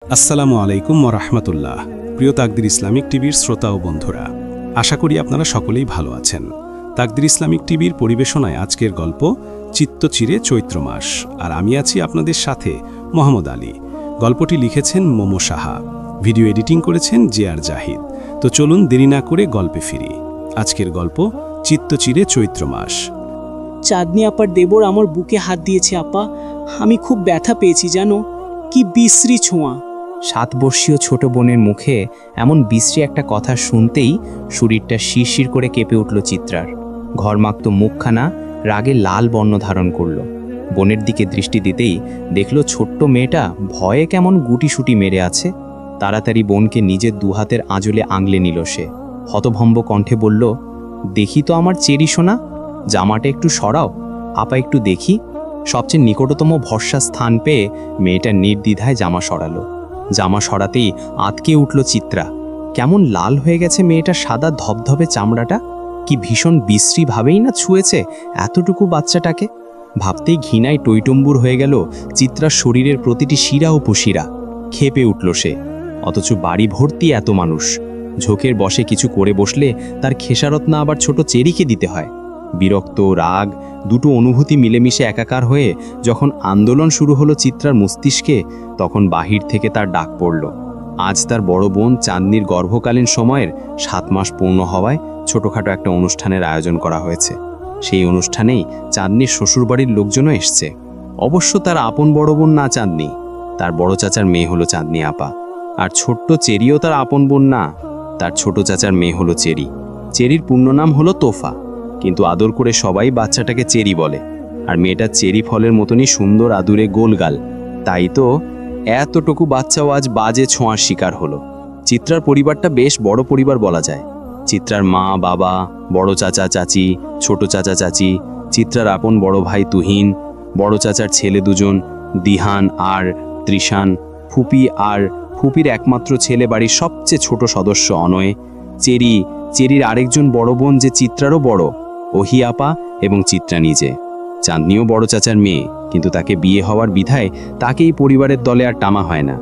আসসালামু আলাইকুম ওয়া রাহমাতুল্লাহ। প্রিয় তাকদির ইসলামিক টিভির শ্রোতা ও বন্ধুরা, আশা করি আপনারা সকলেই ভালো আছেন। তাকদির ইসলামিক টিভির পরিবেশনায় আজকের গল্প চিত্তচিরে চৈত্র মাস, আর আমি আছি আপনাদের সাথে মোহাম্মদ আলী। গল্পটি লিখেছেন মোমো সাহা, ভিডিও এডিটিং করেছেন জেআর জাহিদ। তো চলুন দেরি না করে গল্পে ফিরি। আজকের গল্প চিত্তচিরে চৈত্র মাস। চাঁদনি আপার দেবর আমার বুকে হাত দিয়েছে আপা, আমি খুব ব্যথা পেয়েছি জানো, কি বিশ্রী ছোঁয়া। 7 বর্ষীয় ছোট বোনের মুখে এমন বিশ্রী একটা কথা শুনতেই শরীরটা শিরশির করে কেঁপে উঠল চিত্রার। ঘরমাক্ত মুখখানা রাগে লাল বর্ণ ধারণ করল। বোনের দিকে দৃষ্টি দিতেই দেখল ছোট্ট মেয়েটা ভয়ে কেমন গুটিসুটি মেরে আছে। তাড়াতাড়ি বোনকে নিজের দুহাতের আঁচলে আঙলে নিল সে। হতভম্ব কণ্ঠে বলল, দেখি তো আমার চেরি সোনা, জামাটা একটু সরাও, আপা একটু দেখি। সবচেয়ে নিকটতম ভরসা স্থান পেয়ে মেয়েটা নির্দ্বিধায় জামা সরালো। জামা সরাতেই আটকে উঠল চিত্রা। কেমন লাল হয়ে গেছে মেয়েটার সাদা ধবধবে চামড়াটা, কি ভীষণ বিশ্রীভাবেই না ছুঁয়েছে এতটুকু বাচ্চাটাকে। ভাবতেই ঘৃণায় টইটম্বুর হয়ে গেল চিত্রার শরীরের প্রতিটি শিরা উপশিরা। খেপে উঠল সে। অথচ বাড়ি ভর্তি এত মানুষ, ঝোঁকের বসে কিছু করে বসলে তার খেসারত না আবার ছোট চেরিকে দিতে হয়। বিরক্ত, রাগ দুটো অনুভূতি মিলেমিশে একাকার হয়ে যখন আন্দোলন শুরু হলো চিত্রার মস্তিষ্কে, তখন বাহির থেকে তার ডাক পড়ল। আজ তার বড় বোন চাঁদনির গর্ভকালীন সময়ের 7 মাস পূর্ণ হওয়ায় ছোটখাটো একটা অনুষ্ঠানের আয়োজন করা হয়েছে। সেই অনুষ্ঠানেই চাঁদনির শ্বশুরবাড়ির লোকজনও এসছে। অবশ্য তার আপন বড় বোন না চাঁদনি, তার বড় চাচার মেয়ে হলো চাঁদনি আপা। আর ছোট্ট চেরিও তার আপন বোন না, তার ছোট চাচার মেয়ে হলো চেরি। চেরির পূর্ণ নাম হলো তোফা, কিন্তু আদর করে সবাই বাচ্চাটাকে চেরি বলে। আর মেয়েটা চেরি ফলের মতনই সুন্দর, আদুরে, গোলগাল। তাই তো এতটুকু বাচ্চাও আজ বাজে ছোঁয়ার শিকার হলো। চিত্রার পরিবারটা বেশ বড় পরিবার বলা যায়। চিত্রার মা, বাবা, বড় চাচা চাচি, ছোট চাচা চাচি, চিত্রার আপন বড় ভাই তুহিন, বড় চাচার ছেলে দুজন, দিহান আর ত্রিশান, ফুপি আর ফুপির একমাত্র ছেলে, বাড়ির সবচেয়ে ছোট সদস্য অনয়, চেরির আরেকজন বড় বোন যে চিত্রারও বড়, ওহি আপা, এবং চিত্রা নিজে। চাঁদনিও বড় চাচার মেয়ে, কিন্তু তাকে বিয়ে হওয়ার বিধায় তাকে এই পরিবারের দলে আর টামা হয় না,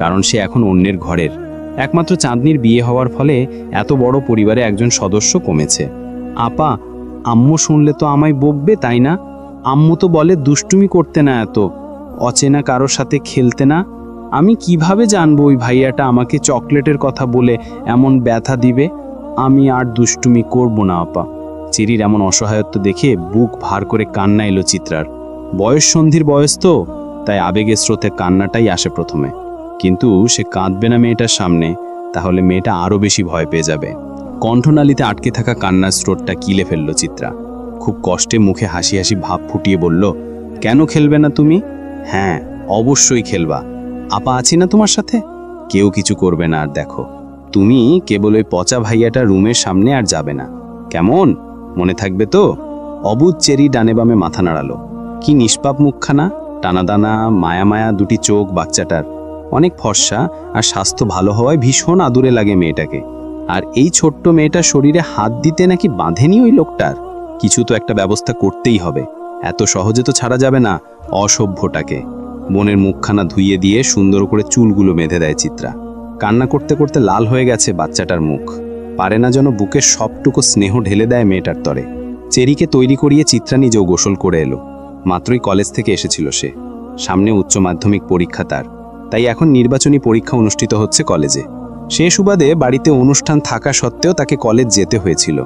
কারণ সে এখন অন্যের ঘরের। একমাত্র চাঁদনির বিয়ে হওয়ার ফলে এত বড় পরিবারে একজন সদস্য কমেছে। আপা, আম্মু শুনলে তো আমায় বকবে, তাই না? আম্মু তো বলে দুষ্টুমি করতে না, এত অচেনা কারোর সাথে খেলতে না। আমি কিভাবে জানবো ওই ভাইয়াটা আমাকে চকলেটের কথা বলে এমন ব্যথা দিবে? আমি আর দুষ্টুমি করব না আপা। চেরির এমন অসহায়ত্ব দেখে বুক ভার করে কান্না এলো চিত্রার। বয়স সন্ধির বয়স তো, তাই আবেগের স্রোতে কান্নাটাই আসে প্রথমে। কিন্তু সে কাঁদবে না মেয়েটার সামনে, তাহলে মেয়েটা আরও বেশি ভয় পেয়ে যাবে। কণ্ঠনালীতে আটকে থাকা কান্নার স্রোতটা কিলে ফেলল চিত্রা। খুব কষ্টে মুখে হাসি হাসি ভাব ফুটিয়ে বলল, কেন খেলবে না তুমি? হ্যাঁ, অবশ্যই খেলবা। আপা আছি না তোমার সাথে, কেউ কিছু করবে না। আর দেখো, তুমি কেবল ওই পচা ভাইয়াটা রুমের সামনে আর যাবে না, কেমন? মনে থাকবে তো? অবুধ চেরি ডানে বামে মাথা নাড়ালো। কি নিষ্পাপ মুখখানা, টানা দানা, মায়া মায়া দুটি চোখ বাচ্চাটার। অনেক ফর্সা, আর স্বাস্থ্য ভালো হওয়ায় ভীষণ আদুরে লাগে মেয়েটাকে। আর এই ছোট্ট মেয়েটার শরীরে হাত দিতে নাকি বাঁধেনি ওই লোকটার। কিছু তো একটা ব্যবস্থা করতেই হবে, এত সহজে তো ছাড়া যাবে না অসভ্যটাকে। বোনের মুখখানা ধুইয়ে দিয়ে সুন্দর করে চুলগুলো বেঁধে দেয় চিত্রা। কান্না করতে করতে লাল হয়ে গেছে বাচ্চাটার মুখ। পারে না যেন বুকের সবটুকু স্নেহ ঢেলে দেয় মেয়েটার তরে। চেরিকে তৈরি করিয়ে চিত্রা নিজেও গোসল করে এলো। মাত্রই কলেজ থেকে এসেছিল সে। সামনে উচ্চ মাধ্যমিক পরীক্ষা তার, তাই এখন নির্বাচনী পরীক্ষা অনুষ্ঠিত হচ্ছে কলেজে। সে সুবাদে বাড়িতে অনুষ্ঠান থাকা সত্ত্বেও তাকে কলেজ যেতে হয়েছিল।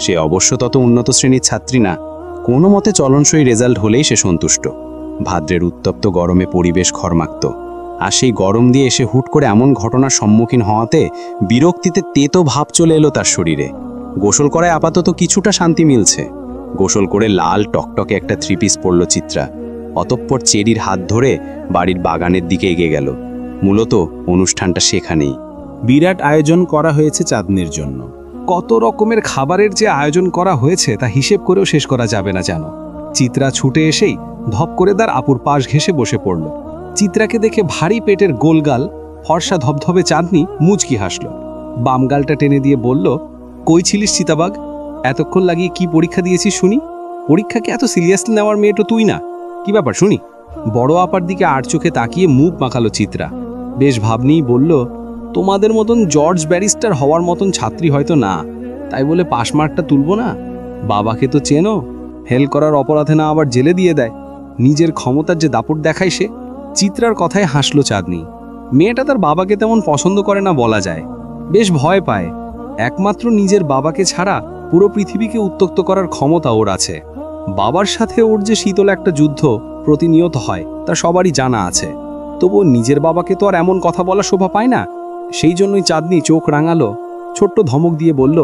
সে অবশ্য তত উন্নত শ্রেণীর ছাত্রী না, কোনো মতে চলনসই রেজাল্ট হলেই সে সন্তুষ্ট। ভাদ্রের উত্তপ্ত গরমে পরিবেশ ঘরমাক্ত, আর সেই গরম দিয়ে এসে হুট করে এমন ঘটনার সম্মুখীন হওয়াতে বিরক্তিতে তেতো ভাব চলে এলো তার শরীরে। গোসল করায় আপাতত কিছুটা শান্তি মিলছে। গোসল করে লাল টকটকে একটা 3 পিস পরল চিত্রা। অতঃপর চেরির হাত ধরে বাড়ির বাগানের দিকে এগিয়ে গেল। মূলত অনুষ্ঠানটা সেখানেই। বিরাট আয়োজন করা হয়েছে চাঁদনির জন্য। কত রকমের খাবারের যে আয়োজন করা হয়েছে তা হিসেব করেও শেষ করা যাবে না জানো। চিত্রা ছুটে এসেই ধপ করে তার আপুর পাশ ঘেঁষে বসে পড়ল। চিত্রাকে দেখে ভারী পেটের গোলগাল ফর্সা ধবধবে চাঁদনি মুচকি হাসল। বাম গালটা টেনে দিয়ে বলল, কই ছিলিস চিতাবাগ? এতক্ষণ লাগিয়ে কি পরীক্ষা দিয়েছিস শুনি? পরীক্ষাকে এত সিরিয়াসলি নেওয়ার মেয়ে তো তুই না। কি ব্যাপার শুনি? বড় আপার দিকে আর চোখে তাকিয়ে মুখ মাখালো চিত্রা। বেশ ভাবনেই বলল, তোমাদের মতন জর্জ ব্যারিস্টার হওয়ার মতন ছাত্রী হয়তো না, তাই বলে পাশমার্কটা তুলবো না? বাবাকে তো চেনো, ফেল করার অপরাধে না আবার জেলে দিয়ে দেয়। নিজের ক্ষমতার যে দাপট দেখায় সে। চিত্রার কথায় হাসলো চাঁদনি। মেয়েটা তার বাবাকে তেমন পছন্দ করে না বলা যায়, বেশ ভয় পায়। একমাত্র নিজের বাবাকে ছাড়া পুরো পৃথিবীকে উত্তক্ত করার ক্ষমতা ওর আছে। বাবার সাথে ওর যে শীতল একটা যুদ্ধ প্রতিনিয়ত হয় তা সবারই জানা আছে। তবুও নিজের বাবাকে তো আর এমন কথা বলা শোভা পায় না। সেই জন্যই চাঁদনি চোখ রাঙালো, ছোট্ট ধমক দিয়ে বলল,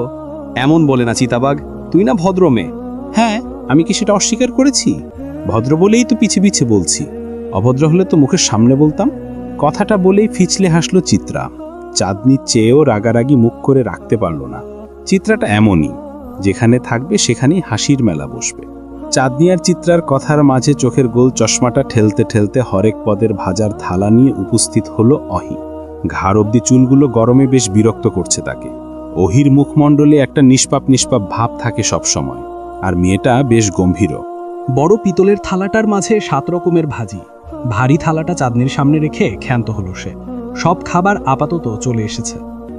এমন বলে না চিতাবাঘ, তুই না ভদ্র মেয়ে। হ্যাঁ, আমি কি সেটা অস্বীকার করেছি? ভদ্র বলেই তো পিছে পিছে বলছি, অভদ্র হলে তো মুখের সামনে বলতাম। কথাটা বলেই ফিচলে হাসলো চিত্রা। চাঁদনির চেয়েও রাগারাগি মুখ করে রাখতে পারল না। চিত্রাটা এমনই, যেখানে থাকবে সেখানেই হাসির মেলা বসবে। চাঁদনি আর চিত্রার কথার মাঝে চোখের গোল চশমাটা ঠেলতে ঠেলতে হরেক পদের ভাজার থালা নিয়ে উপস্থিত হলো অহি। ঘাড় অব্দি চুলগুলো গরমে বেশ বিরক্ত করছে তাকে। অহির মুখমণ্ডলে একটা নিষ্পাপ নিষ্পাপ ভাব থাকে সব সময়, আর মেয়েটা বেশ গম্ভীরও। বড় পিতলের থালাটার মাঝে 7 রকমের ভাজি। ভারী থালাটা চাঁদনির সামনে রেখে ক্ষান্ত হলো সে। সব খাবার আপাতত চলে এসেছে।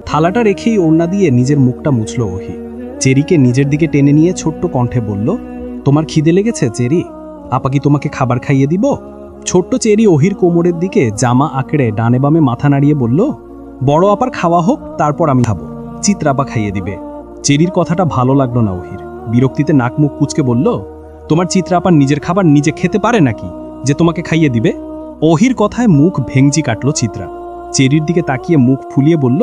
থালাটা রেখেই ওড়না দিয়ে নিজের মুখটা মুছল ওহি। চেরিকে নিজের দিকে টেনে নিয়ে ছোট্ট কণ্ঠে বলল, তোমার খিদে লেগেছে চেরি? আপা কি তোমাকে খাবার খাইয়ে দিব? ছোট্ট চেরি ওহির কোমরের দিকে জামা আঁকড়ে ডানে বামে মাথা নাড়িয়ে বলল, বড় আপার খাওয়া হোক, তারপর আমি খাবো। চিত্রাপা খাইয়ে দিবে। চেরির কথাটা ভালো লাগলো না ওহির। বিরক্তিতে নাক মুখ কুচকে বলল, তোমার চিত্রাপার নিজের খাবার নিজে খেতে পারে নাকি যে তোমাকে খাইয়ে দিবে? ওহির কথায় মুখ ভেংচি কাটলো চিত্রা। চেরির দিকে তাকিয়ে মুখ ফুলিয়ে বলল,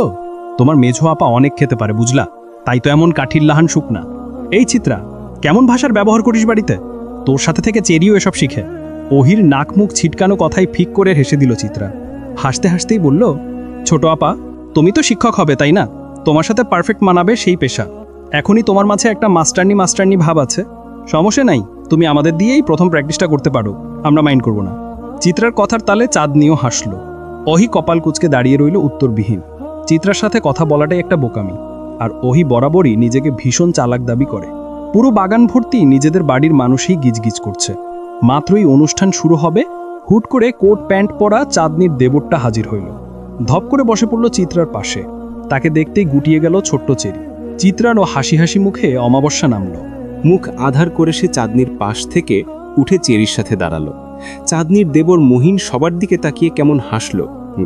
তোমার মেঝো আপা অনেক খেতে পারে বুঝলা, তাই তো এমন কাঠির লাহান শুকনা। এই চিত্রা, কেমন ভাষার ব্যবহার করিস বাড়িতে? তোর সাথে থেকে চেরিও এসব শিখে। ওহির নাক মুখ ছিটকানো কথাই ফিক করে হেসে দিল চিত্রা। হাসতে হাসতেই বলল, ছোট আপা, তুমি তো শিক্ষক হবে তাই না? তোমার সাথে পারফেক্ট মানাবে সেই পেশা। এখনই তোমার মাঝে একটা মাস্টারনি ভাব আছে। সমস্যা নাই, তুমি আমাদের দিয়েই প্রথম প্র্যাকটিসটা করতে পারো, আমরা মাইন্ড করব না। চিত্রার কথার তালে চাঁদনিও হাসল। ওহি কপাল কুচকে দাঁড়িয়ে রইল উত্তরবিহীন। চিত্রার সাথে কথা বলাটাই একটা বোকামি, আর ওহি বরাবরই নিজেকে ভীষণ চালাক দাবি করে। পুরো বাগান ভর্তি নিজেদের বাড়ির মানুষই গিজগিজ করছে। মাত্রই অনুষ্ঠান শুরু হবে, হুট করে কোট প্যান্ট পরা চাঁদনির দেবরটা হাজির হইল। ধপ করে বসে পড়ল চিত্রার পাশে। তাকে দেখতেই গুটিয়ে গেল ছোট্ট চেরি। চিত্রারও হাসি হাসি মুখে অমাবস্যা নামল। মুখ আধার করে সে চাঁদনির পাশ থেকে উঠে চেরির সাথে দাঁড়ালো। চাঁদনির দেবর মহিন সবার দিকে তাকিয়ে কেমন হাসল।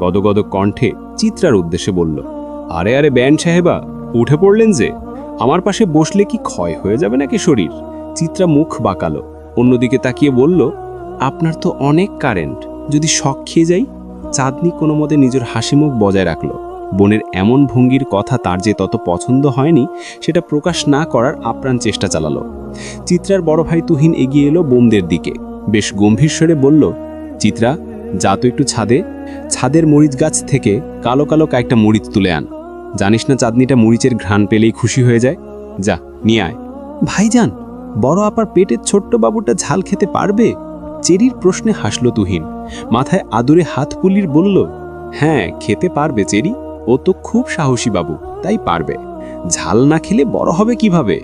গদগদ কণ্ঠে চিত্রার উদ্দেশ্যে বলল, আরে আরে ব্যান সাহেবা, উঠে পড়লেন যে? আমার পাশে বসলে কি ক্ষয় হয়ে যাবে নাকি শরীর? চিত্রা মুখ বাঁকালো, অন্যদিকে তাকিয়ে বলল, আপনার তো অনেক কারেন্ট, যদি শক খেয়ে যাই? চাঁদনি কোনো মতে নিজের হাসি মুখ বজায় রাখল। বোনের এমন ভঙ্গির কথা তার যে তত পছন্দ হয়নি সেটা প্রকাশ না করার আপ্রাণ চেষ্টা চালালো। চিত্রার বড় ভাই তুহিন এগিয়ে এলো বোনদের দিকে। বেশ গম্ভীর স্বরে বলল, চিত্রা, যা তো একটু ছাদের মরিচ গাছ থেকে কালো কালো কয়েকটা মরিচ তুলে আন। জানিস না চাঁদনিটা মরিচের ঘ্রাণ পেলেই খুশি হয়ে যায়? যা নিয়ে আয়। ভাইজান, বড় আপার পেটের ছোট্ট বাবুটা ঝাল খেতে পারবে? চেরির প্রশ্নে হাসল তুহিন। মাথায় আদরে হাত পুলির বলল, হ্যাঁ খেতে পারবে চেরি, ও তো খুব সাহসী বাবু, তাই পারবে। ঝাল না খেলে বড় হবে কিভাবে?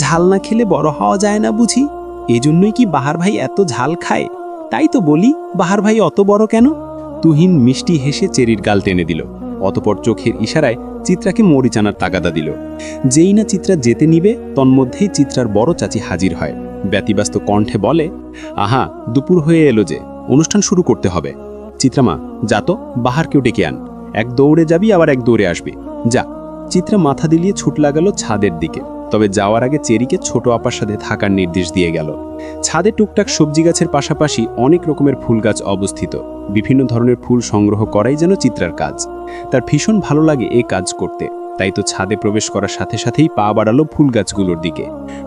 ঝাল না খেলে বড় হওয়া যায় না বুঝি? এজন্যই কি বাহার ভাই এত ঝাল খায়? তাই তো বলি, বাহার ভাই অত বড় কেন? তুহিন মিষ্টি হেসে চেরির গাল টেনে দিল। অতপর চোখের ইশারায় চিত্রাকে মরিচ আনার তাগাদা দিল। যেই না চিত্রা যেতে নিবে তন্মধ্যেই চিত্রার বড় চাচি হাজির হয়। ব্যতিব্যস্ত কণ্ঠে বলে, আহা, দুপুর হয়ে এলো যে, অনুষ্ঠান শুরু করতে হবে। চিত্রামা, যা তো বাহারকেও ডেকে আন। এক দৌড়ে যাবি, আবার এক দৌড়ে আসবি, যা। চিত্রা মাথা দিলিয়ে ছুট লাগালো ছাদের দিকে। তবে যাওয়ার আগে চেরিকে ছোট আপার সাথে থাকার নির্দেশ দিয়ে গেল। ছাদে টুকটাক সবজি গাছের পাশাপাশি অনেক রকমের ফুল গাছ অবস্থিত। বিভিন্ন ধরনের ফুল সংগ্রহ করাই যেন চিত্রার কাজ। তার ভীষণ ভালো লাগে এই কাজ করতে, তাই তো ছাদে প্রবেশ করার সাথে সাথেই পা বাড়ালো ফুল গাছগুলোর দিকে।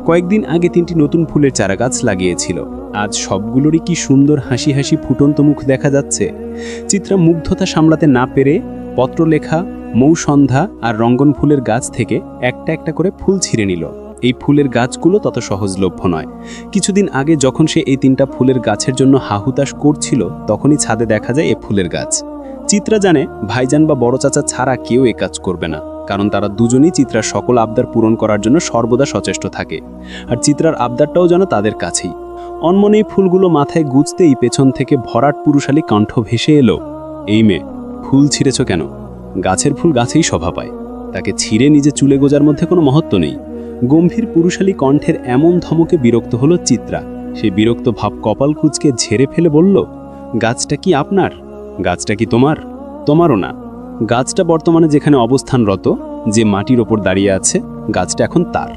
কয়েকদিন আগে 3টি নতুন ফুলের চারা গাছ লাগিয়েছিল। আজ সবগুলোরই কি সুন্দর হাসি হাসি ফুটন্ত মুখ দেখা যাচ্ছে। চিত্রা মুগ্ধতা সামলাতে না পেরে পত্রলেখা, মৌসন্ধ্যা আর রঙ্গন ফুলের গাছ থেকে একটা একটা করে ফুল ছিঁড়ে নিল। এই ফুলের গাছগুলো তত সহজলভ্য নয়। কিছুদিন আগে যখন সে এই 3টা ফুলের গাছের জন্য হাহুতাশ করছিল, তখনই ছাদে দেখা যায় এই ফুলের গাছ। চিত্রা জানে ভাইজান বা বড় চাচা ছাড়া কেউ এ কাজ করবে না, কারণ তারা দুজনেই চিত্রার সকল আবদার পূরণ করার জন্য সর্বদা সচেষ্ট থাকে। আর চিত্রার আবদারটাও যেন তাদের কাছেই। অনমনে ফুলগুলো মাথায় গুজতেই পেছন থেকে ভরাট পুরুষালী কণ্ঠ ভেসে এলো, এই মেয়ে, ফুল ছিঁড়েছ কেন? গাছের ফুল গাছেই শোভা পায়, তাকে ছিঁড়ে নিজে চুলে গোজার মধ্যে কোনো মহত্ব নেই। গম্ভীর পুরুষালী কণ্ঠের এমন ধমকে বিরক্ত হলো চিত্রা। সে বিরক্ত ভাব কপাল কুঁচকে ঝেড়ে ফেলে বলল, গাছটা কি আপনার? গাছটা কি তোমার? তোমারও না। গাছটা বর্তমানে যেখানে অবস্থানরত, যে মাটির ওপর দাঁড়িয়ে আছে, গাছটা এখন তার।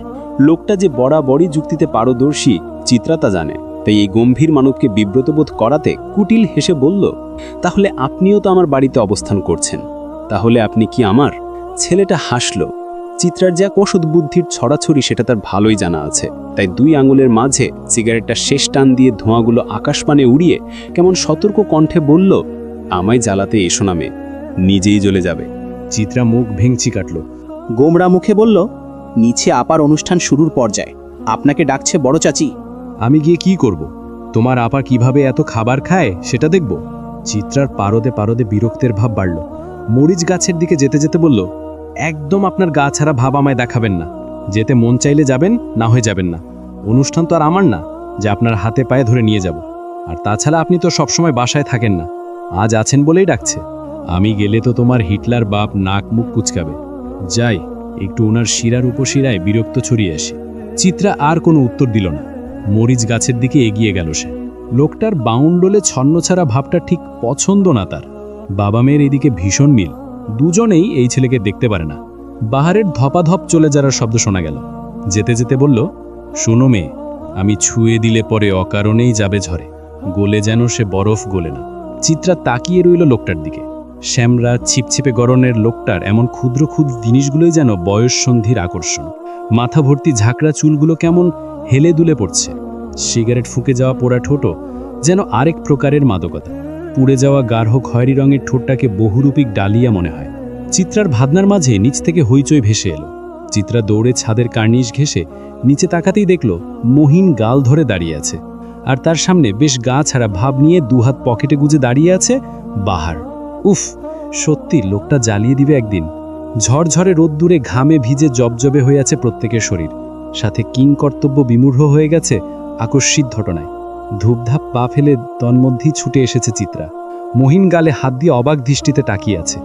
লোকটা যে বরাবরই যুক্তিতে পারদর্শী চিত্রা তা জানে, তাই এই গম্ভীর মানবকে বিব্রত বোধ করাতে কুটিল হেসে বলল, তাহলে আপনিও তো আমার বাড়িতে অবস্থান করছেন, তাহলে আপনি কি আমার? ছেলেটা হাসল। চিত্রার যা ওষুধ বুদ্ধির ছড়াছড়ি সেটা তার ভালোই জানা আছে, তাই 2 আঙুলের মাঝে সিগারেটটা শেষ টান দিয়ে ধোঁয়াগুলো আকাশপানে উড়িয়ে কেমন সতর্ক কণ্ঠে বলল, আমায় জ্বালাতে এসো না মেয়ে, নিজেই জ্বলে যাবে। চিত্রা মুখ ভেঙচি কাটল। গোমরা মুখে বলল, নিচে আপার অনুষ্ঠান শুরুর পর্যায়ে, আপনাকে ডাকছে বড় চাচি। আমি গিয়ে কি করব? তোমার আপা কিভাবে এত খাবার খায় সেটা দেখব? চিত্রার পারদে পারদে বিরক্তের ভাব বাড়ল। মরিচ গাছের দিকে যেতে যেতে বলল, একদম আপনার গা ছাড়া ভাব আমায় দেখাবেন না। যেতে মন চাইলে যাবেন, না হয়ে যাবেন না। অনুষ্ঠান তো আর আমার না যে আপনার হাতে পায়ে ধরে নিয়ে যাব। আর তাছাড়া আপনি তো সবসময় বাসায় থাকেন না, আজ আছেন বলেই ডাকছে। আমি গেলে তো তোমার হিটলার বাপ নাক মুখ কুচকাবে। যাই, একটু ওনার শিরার উপশিরায় বিরক্ত ছড়িয়ে আসি। চিত্রা আর কোনো উত্তর দিল না। মরিচ গাছের দিকে এগিয়ে গেল সে। লোকটার বাউন্ডলে ছন্নছাড়া ভাবটা ঠিক পছন্দ না তার। বাবা মেয়ের এদিকে ভীষণ মিল, দুজনেই এই ছেলেকে দেখতে পারে না। বাহারের ধপাধপ চলে যাওয়ার শব্দ শোনা গেল। যেতে যেতে বলল, শোনো মেয়ে, আমি ছুঁয়ে দিলে পরে অকারণেই যাবে ঝরে, গলে যেন সে বরফ গলে না। চিত্রা তাকিয়ে রইল লোকটার দিকে। শ্যামরা ছিপছিপে গরনের লোকটার এমন ক্ষুদ্র ক্ষুদ্র জিনিসগুলোই যেন বয়ঃসন্ধির আকর্ষণ। মাথা ভর্তি ঝাঁকড়া চুলগুলো কেমন হেলে দুলে পড়ছে। সিগারেট ফুঁকে যাওয়া পোড়া ঠোঁটো যেন আরেক প্রকারের মাদকতা। পুড়ে যাওয়া গাঢ় খয়েরি রঙের ঠোঁটটাকে বহুরূপিক ডালিয়া মনে হয়। চিত্রার ভাবনার মাঝে নিচ থেকে হইচই ভেসে এলো। চিত্রা দৌড়ে ছাদের কার্নিশ ঘেঁষে নিচে তাকাতেই দেখল মহিন গাল ধরে দাঁড়িয়ে আছে, আর তার সামনে বেশ গা ছাড়া ভাব নিয়ে দুহাত পকেটে গুজে দাঁড়িয়ে আছে বাহার। উফ, সত্যি লোকটা জ্বালিয়ে দিবে একদিন। ঝড়ঝড়ে রোদ্দুরে ঘামে ভিজে জবজবে হয়ে আছে প্রত্যেকের শরীর, সাথে কিংকর্তব্য বিমূঢ় হয়ে গেছে আকস্মিক ঘটনায়। ধূপধাপ পা ফেলে তন্মধ্যেই ছুটে এসেছে চিত্রা। মহিন গালে হাত দিয়ে অবাক দৃষ্টিতে তাকিয়ে আছে।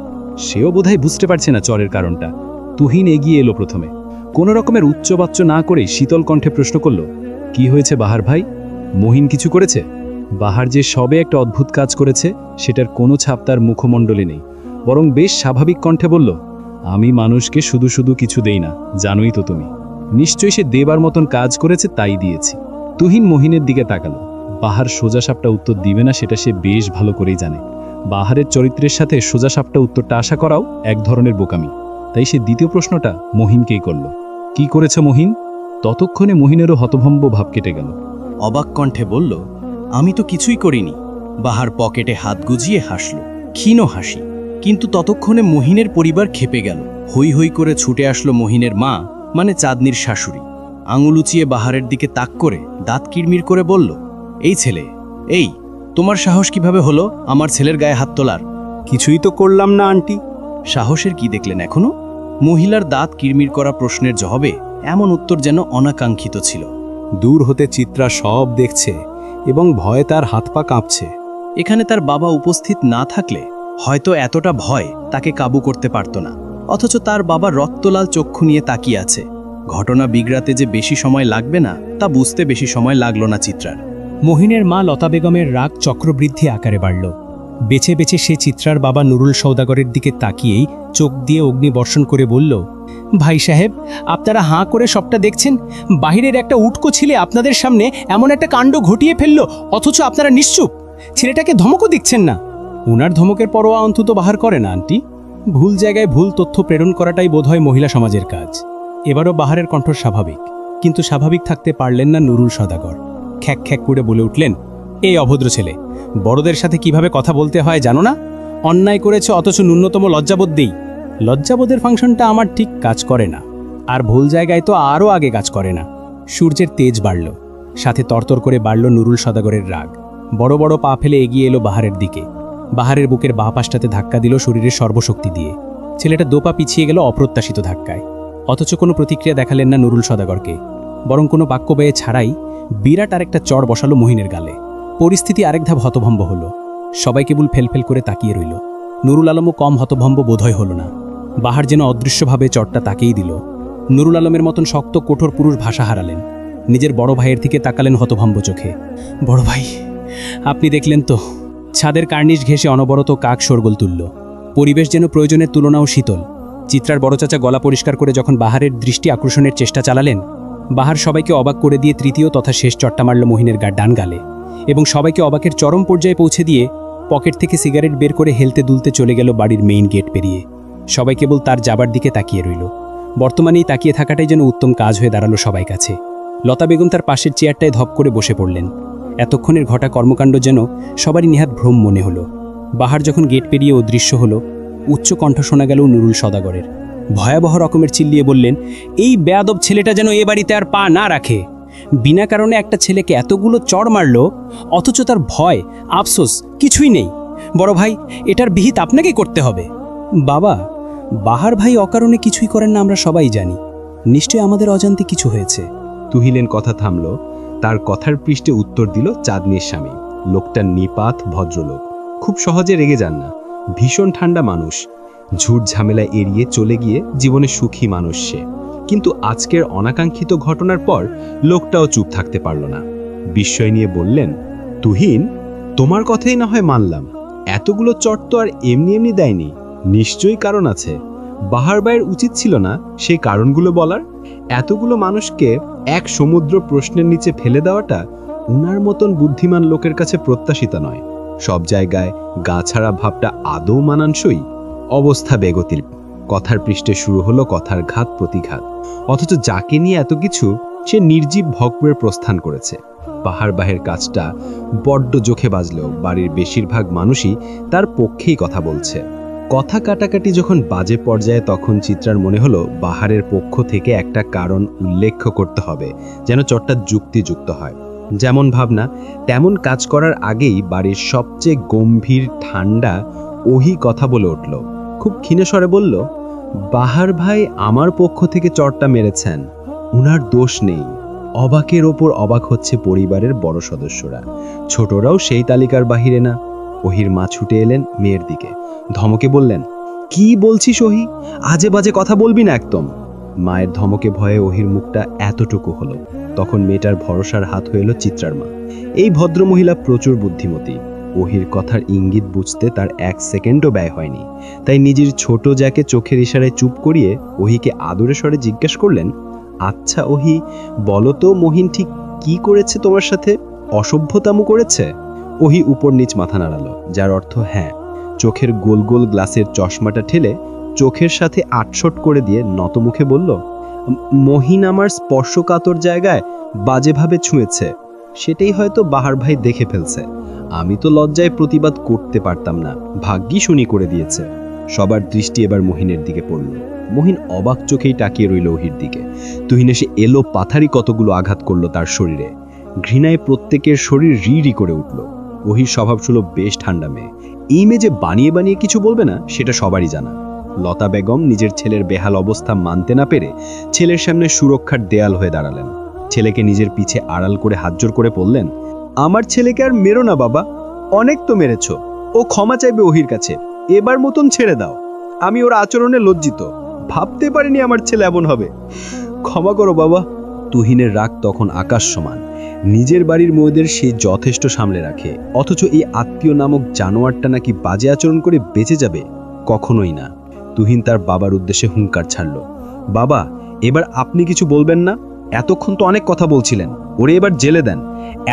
সেও বোধহয় বুঝতে পারছে না চরের কারণটা। তুহিন এগিয়ে এলো প্রথমে। কোনো রকমের উচ্চবাচ্য না করেই শীতল কণ্ঠে প্রশ্ন করল, কি হয়েছে বাহার ভাই? মহিন কিছু করেছে? বাহার যে সবে একটা অদ্ভুত কাজ করেছে সেটার কোনো ছাপ তার মুখমণ্ডলে নেই, বরং বেশ স্বাভাবিক কণ্ঠে বলল, আমি মানুষকে শুধু শুধু কিছু দেই না, জানোই তো তুমি। নিশ্চয়ই সে দেবার মতন কাজ করেছে, তাই দিয়েছি। তুহিন মহিনের দিকে তাকালো। বাহার সোজাসাপটা উত্তর দিবে না সেটা সে বেশ ভালো করেই জানে। বাহারের চরিত্রের সাথে সোজাসাপটা উত্তরটা আশা করাও এক ধরনের বোকামি, তাই সে দ্বিতীয় প্রশ্নটা মহিনকেই করল, কি করেছে মহিন? ততক্ষণে মহিনেরও হতভম্ব ভাব কেটে গেল। অবাক কণ্ঠে বলল, আমি তো কিছুই করিনি। বাহার পকেটে হাত গুজিয়ে হাসল, ক্ষীণ হাসি। কিন্তু ততক্ষণে মহিনের পরিবার ক্ষেপে গেল। হই হই করে ছুটে আসলো মহিনের মা, মানে চাঁদনির শাশুড়ি। আঙুল উঁচিয়ে বাহারের দিকে তাক করে দাঁত কিরমির করে বলল, এই ছেলে, এই তোমার সাহস কিভাবে হলো আমার ছেলের গায়ে হাত তোলার? কিছুই তো করলাম না আন্টি। সাহসের কি দেখলেন এখনো? মহিলার দাঁত কিরমির করা প্রশ্নের জবাবে এমন উত্তর যেন অনাকাঙ্ক্ষিত ছিল। দূর হতে চিত্রা সব দেখছে এবং ভয়ে তার হাত পা কাঁপছে। এখানে তার বাবা উপস্থিত না থাকলে হয়তো এতটা ভয় তাকে কাবু করতে পারত না। অথচ তার বাবা রক্তলাল চক্ষু নিয়ে তাকিয়ে আছে। ঘটনা বিগড়াতে যে বেশি সময় লাগবে না তা বুঝতে বেশি সময় লাগলো না চিত্রার। মহিনের মা লতা বেগমের রাগ চক্রবৃদ্ধি আকারে বাড়ল। বেছে বেছে সে চিত্রার বাবা নুরুল সওদাগরের দিকে তাকিয়েই চোখ দিয়ে অগ্নিবর্ষণ করে বলল, ভাই সাহেব, আপনারা হাঁ করে সবটা দেখছেন। বাহিরের একটা উটকো ছেলে আপনাদের সামনে এমন একটা কাণ্ড ঘটিয়ে ফেলল, অথচ আপনারা নিশ্চুপ। ছেলেটাকে ধমকও দিচ্ছেন না। উনার ধমকের পরোয়া অন্তত বাহার করে না আন্টি। ভুল জায়গায় ভুল তথ্য প্রেরণ করাটাই বোধহয় মহিলা সমাজের কাজ। এবারও বাহারের কণ্ঠ স্বাভাবিক, কিন্তু স্বাভাবিক থাকতে পারলেন না নুরুল সওদাগর। খ্যাক খ্যাক করে বলে উঠলেন, এই অভদ্র ছেলে, বড়দের সাথে কিভাবে কথা বলতে হয় জানো না? অন্যায় করেছে অথচ ন্যূনতম লজ্জাবোধ দেই। লজ্জাবোধের ফাংশনটা আমার ঠিক কাজ করে না, আর ভুল জায়গায় তো আরও আগে কাজ করে না। সূর্যের তেজ বাড়ল, সাথে তরতর করে বাড়ল নুরুল সওদাগরের রাগ। বড় বড় পা ফেলে এগিয়ে এলো বাহারের দিকে। বাহারের বুকের বাঁ পাশটাতে ধাক্কা দিল শরীরের সর্বশক্তি দিয়ে। ছেলেটা দোপা পিছিয়ে গেল অপ্রত্যাশিত ধাক্কায়। অথচ কোনো প্রতিক্রিয়া দেখালেন না নুরুল সওদাগরকে, বরং কোনো বাক্য ব্যয়ে ছাড়াই বিরাট আরেকটা চড় বসালো মহিনের গালে। পরিস্থিতি আরেক ধাপ হতভম্ব হলো। সবাই কেবল ফেলফেল করে তাকিয়ে রইল। নুরুল আলমও কম হতভম্ব বোধহয় হল না। বাহার যেন অদৃশ্যভাবে চটটা তাকেই দিল। নুরুল আলমের মতন শক্ত কঠোর পুরুষ ভাষা হারালেন। নিজের বড় ভাইয়ের দিকে তাকালেন হতভম্ব চোখে। বড় ভাই, আপনি দেখলেন তো, ছাদের কার্নিশ ঘেঁষে অনবরত কাক শোরগোল তুলল। পরিবেশ যেন প্রয়োজনের তুলনাও শীতল। চিত্রার বড় চাচা গলা পরিষ্কার করে যখন বাহারের দৃষ্টি আকর্ষণের চেষ্টা চালালেন, বাহার সবাইকে অবাক করে দিয়ে তৃতীয় তথা শেষ চট্টা মারল মহিনের ডান গালে, এবং সবাইকে অবাকের চরম পর্যায়ে পৌঁছে দিয়ে পকেট থেকে সিগারেট বের করে হেলতে দুলতে চলে গেল বাড়ির মেইন গেট পেরিয়ে। সবাই কেবল তার যাবার দিকে তাকিয়ে রইল। বর্তমানেই তাকিয়ে থাকাটাই যেন উত্তম কাজ হয়ে দাঁড়ালো সবাই কাছে। লতা বেগম তার পাশের চেয়ারটায় ধপ করে বসে পড়লেন। এতক্ষণের ঘটা কর্মকাণ্ড যেন সবারই নেহাত ভ্রম মনে হলো। বাহার যখন গেট পেরিয়ে অদৃশ্য হলো, উচ্চ কণ্ঠ শোনা গেল নুরুল সওদাগরের। ভয়াবহ রকমের চিল্লিয়ে বললেন, এই বেয়াদব ছেলেটা যেন এ বাড়িতে আর পা না রাখে। বিনা কারণে একটা ছেলেকে এতগুলো চড় মারল, অথচ তার ভয় আফসোস কিছুই নেই। বড় ভাই, এটার বিহিত আপনাকেই করতে হবে। বাবা, বাহার ভাই অকারণে কিছুই করেন না, আমরা সবাই জানি। নিশ্চয়ই আমাদের অজান্তে কিছু হয়েছে। তুহিলেন কথা থামল। তার কথার পৃষ্ঠে উত্তর দিল চাঁদনির স্বামী। লোকটা নিপাত ভদ্রলোক, খুব সহজে রেগে যান না, ভীষণ ঠান্ডা মানুষ। ঝুট ঝামেলা এড়িয়ে চলে গিয়ে জীবনে সুখী মানুষ সে। কিন্তু আজকের অনাকাঙ্ক্ষিত ঘটনার পর লোকটাও চুপ থাকতে পারল না। বিস্ময় নিয়ে বললেন, তুহিন, তোমার কথাই না হয় মানলাম, এতগুলো চট তো আর এমনি এমনি দেয়নি, নিশ্চয়ই কারণ আছে। বাহার ভাইয়ের উচিত ছিল না সেই কারণগুলো বলার? এতগুলো মানুষকে এক সমুদ্র প্রশ্নের নিচে ফেলে দেওয়াটা উনার মতন বুদ্ধিমান লোকের কাছে প্রত্যাশিত নয়। সব জায়গায় গা ছাড়া ভাবটা আদৌ মানানসই? অবস্থা বেগতিল। কথার পৃষ্ঠে শুরু হলো কথার ঘাত প্রতিঘাত। অথচ যাকে নিয়ে এত কিছু, সে নির্জীব ভগ্নের প্রস্থান করেছে। বাহার ভাইয়ের কাজটা বড্ড চোখে বাজলেও বাড়ির বেশিরভাগ মানুষই তার পক্ষেই কথা বলছে। কথা কাটাকাটি যখন বাজে পর্যায়ে, তখন চিত্রার মনে হলো বাহারের পক্ষ থেকে একটা কারণ উল্লেখ করতে হবে, যেন চটটা যুক্তিযুক্ত হয়। যেমন ভাবনা তেমন কাজ করার আগেই বাড়ির সবচেয়ে গম্ভীর ঠান্ডা ওহি কথা বলে উঠল। খুব ক্ষীণস্বরে বলল, বাহার ভাই আমার পক্ষ থেকে চটটা মেরেছেন, উনার দোষ নেই। অবাকের ওপর অবাক হচ্ছে পরিবারের বড় সদস্যরা, ছোটরাও সেই তালিকার বাহিরে না। ওহির মা ছুটে এলেন মেয়ের দিকে, ধমকে বললেন, কি বলছিস ওহি, আজে বাজে কথা বলবি না একদম। মায়ের ধমকে ভয়ে ওহির মুখটা এতটুকু হলো। তখন মেয়েটার ভরসার হাত হয়ে এলো চিত্রার মা। এই ভদ্রমহিলা প্রচুর বুদ্ধিমতী। ওহির কথার ইঙ্গিত বুঝতে তার 1 সেকেন্ডও ব্যয় হয়নি। তাই নিজের ছোট যাকে চোখের ইশারায় চুপ করিয়ে ওহিকে আদরে স্বরে জিজ্ঞেস করলেন, আচ্ছা ওহি, বলো তো মহিন ঠিক কি করেছে তোমার সাথে? অসভ্যতামো করেছে? ওহি উপর নিচ মাথা নাড়ালো, যার অর্থ হ্যাঁ। চোখের গোল গোল গ্লাসের চশমাটা ঠেলে চোখের সাথে আটশট করে দিয়ে নতমুখে বলল, মহিন আমার স্পর্শকাতর জায়গায় বাজেভাবে ছুঁয়েছে, সেটাই হয়তো বাহার ভাই দেখে ফেলছে। আমি তো লজ্জায় প্রতিবাদ করতে পারতাম না, ভাগ্যি শুনি করে দিয়েছে। সবার দৃষ্টি এবার মহিনের দিকে পড়ল। মহিন অবাক চোখেই তাকিয়ে রইল ওহির দিকে। তুহিন এসে এলো পাথারি কতগুলো আঘাত করলো তার শরীরে। ঘৃণায় প্রত্যেকের শরীর রি করে উঠল। ওহির স্বভাব ছিল বেশ ঠান্ডা মেয়ে। এই মেয়ে যে বানিয়ে বানিয়ে কিছু বলবে না, সেটা সবারই জানা। লতা বেগম নিজের ছেলের বেহাল অবস্থা মানতে না পেরে ছেলের সামনে সুরক্ষার দেয়াল হয়ে দাঁড়ালেন। ছেলেকে নিজের পিছে আড়াল করে হাতজোর করে বললেন, আমার ছেলেকে আর মেরো না বাবা, অনেক তো মেরেছ, ও ক্ষমা চাইবে ওহির কাছে, এবার মতন ছেড়ে দাও। আমি ওর আচরণে লজ্জিত, ভাবতে পারিনি আমার ছেলে এমন হবে, ক্ষমা করো বাবা। তুহিনের রাগ তখন আকাশ সমান। নিজের বাড়ির মেয়েদের সে যথেষ্ট সামলে রাখে, অথচ এই আত্মীয় নামক জানোয়ারটা নাকি বাজে আচরণ করে বেঁচে যাবে, কখনোই না। তুহিন তার বাবার উদ্দেশ্যে হুঙ্কার ছাড়ল, বাবা এবার আপনি কিছু বলবেন না? এতক্ষণ তো অনেক কথা বলছিলেন, ওরে এবার জেলে দেন।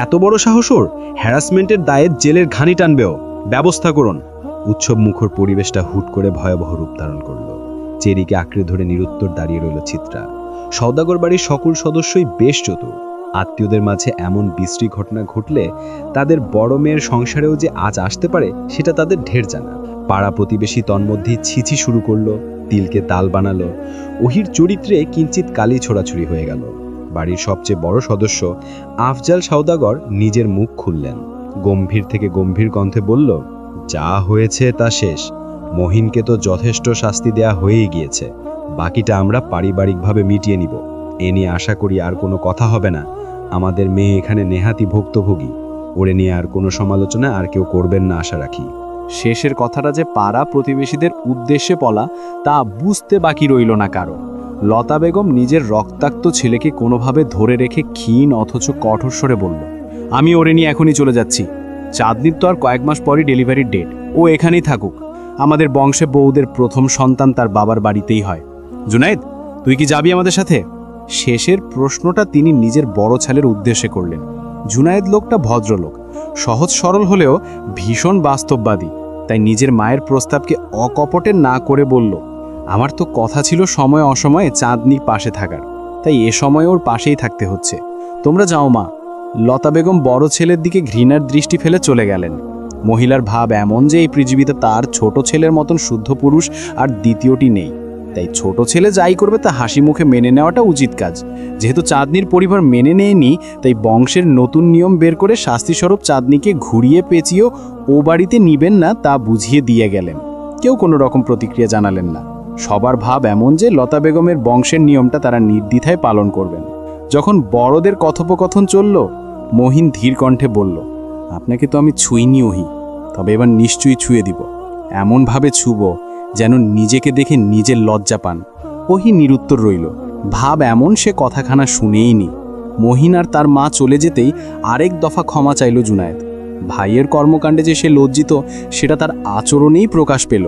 এত বড় সাহস ওর, হ্যারাসমেন্টের দায়ে জেলের ঘানি টানবেও, ব্যবস্থা করুন। উৎসব মুখর পরিবেশটা হুট করে ভয়াবহ রূপ ধারণ করল। চেরিকে আঁকড়ে ধরে নিরুত্তর দাঁড়িয়ে রইল চিত্রা। সওদাগর বাড়ির সকল সদস্যই বেশ চতুর। আত্মীয়দের মাঝে এমন বিশ্রী ঘটনা ঘটলে তাদের বড় মেয়ের সংসারেও যে আজ আসতে পারে, সেটা তাদের ঢের জানা। পাড়া প্রতিবেশী তন্মধ্যেই ছিছি শুরু করলো, তিলকে তাল বানালো। ওহির চরিত্রে কিঞ্চিত কালি ছোড়াছুড়ি হয়ে গেল। বাড়ির সবচেয়ে বড় সদস্য আফজাল সওদাগর নিজের মুখ খুললেন। গম্ভীর থেকে গম্ভীর কণ্ঠে বলল, যা হয়েছে তা শেষ। মহিনকে তো যথেষ্ট শাস্তি দেয়া হয়েই গিয়েছে, বাকিটা আমরা পারিবারিকভাবে মিটিয়ে নিব। এ নিয়ে আশা করি আর কোনো কথা হবে না। আমাদের মেয়ে এখানে নেহাতি ভুক্তভোগী, ওরে নিয়ে আর কোনো সমালোচনা আর কেউ করবেন না আশা রাখি। শেষের কথাটা যে পাড়া প্রতিবেশীদের উদ্দেশ্যে বলা তা বুঝতে বাকি রইল না কারো। লতা বেগম নিজের রক্তাক্ত ছেলেকে কোনোভাবে ধরে রেখে ক্ষীণ অথচ কঠোর স্বরে বলল, আমি ওরে নিয়ে এখনই চলে যাচ্ছি। চাঁদনির তো আর কয়েক মাস পরই ডেলিভারির ডেট, ও এখানেই থাকুক। আমাদের বংশে বউদের প্রথম সন্তান তার বাবার বাড়িতেই হয়। জুনায়েদ, তুই কি যাবি আমাদের সাথে? শেষের প্রশ্নটা তিনি নিজের বড় ছেলের উদ্দেশ্যে করলেন। জুনায়েদ লোকটা ভদ্রলোক, সহজ সরল হলেও ভীষণ বাস্তববাদী, তাই নিজের মায়ের প্রস্তাবকে অকপটে না করে বলল, আমার তো কথা ছিল সময় অসময়ে চাঁদনির পাশে থাকার, তাই এ সময় ওর পাশেই থাকতে হচ্ছে। তোমরা যাও মা। লতা বেগম বড় ছেলের দিকে ঘৃণার দৃষ্টি ফেলে চলে গেলেন। মহিলার ভাব এমন যে এই পৃথিবীতে তার ছোট ছেলের মতন শুদ্ধ পুরুষ আর দ্বিতীয়টি নেই, তাই ছোট ছেলে যাই করবে তা হাসি মুখে মেনে নেওয়াটা উচিত কাজ। যেহেতু চাঁদনির পরিবার মেনে নেয়নি, তাই বংশের নতুন নিয়ম বের করে শাস্তিস্বরূপ চাঁদনিকে ঘুরিয়ে পেঁচিয়েও ও বাড়িতে নিবেন না তা বুঝিয়ে দিয়ে গেলেন। কেউ কোনো রকম প্রতিক্রিয়া জানালেন না। সবার ভাব এমন যে লতা বেগমের বংশের নিয়মটা তারা নির্দ্বিধায় পালন করবেন। যখন বড়দের কথোপকথন চলল, মহিন ধীর কণ্ঠে বলল, আপনাকে তো আমি ছুঁইনি ওহি, তবে এবার নিশ্চয়ই ছুঁয়ে দিব। এমনভাবে ছুব যেন নিজেকে দেখে নিজের লজ্জা পান। ওহি নিরুত্তর রইল। ভাব এমন সে কথাখানা শুনেইনি। মহিন আর তার মা চলে যেতেই আরেক দফা ক্ষমা চাইল জুনায়েদ। ভাইয়ের কর্মকাণ্ডে যে সে লজ্জিত সেটা তার আচরণেই প্রকাশ পেল।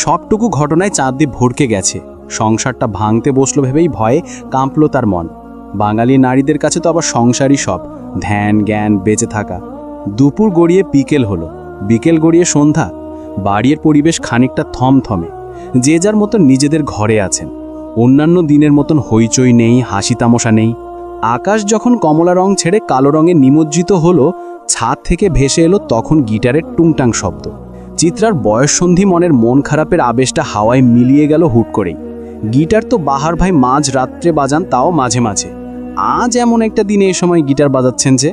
সবটুকু ঘটনায় চাঁদনি ভড়কে গেছে। সংসারটা ভাঙতে বসলো ভেবেই ভয়ে কাঁপল তার মন। বাঙালি নারীদের কাছে তো আবার সংসারই সব, ধ্যান জ্ঞান বেঁচে থাকা। দুপুর গড়িয়ে বিকেল হলো, বিকেল গড়িয়ে সন্ধ্যা। বাড়ির পরিবেশ খানিকটা থমথমে, যে যার মতন নিজেদের ঘরে আছেন। অন্যান্য দিনের মতন হইচই নেই, হাসি তামাশা নেই। আকাশ যখন কমলা রং ছেড়ে কালো রঙে নিমজ্জিত হলো, ছাদ থেকে ভেসে এলো তখন গিটারের টুংটাং শব্দ। চিত্রার বয়ঃসন্ধি মনের মন খারাপের আবেশটা হাওয়ায় মিলিয়ে গেল হুট করেই। গিটার তো বাহার ভাই মাঝ রাত্রে বাজান, তাও মাঝে মাঝে। আজ এমন একটা দিনে এ সময় গিটার বাজাচ্ছেন যে?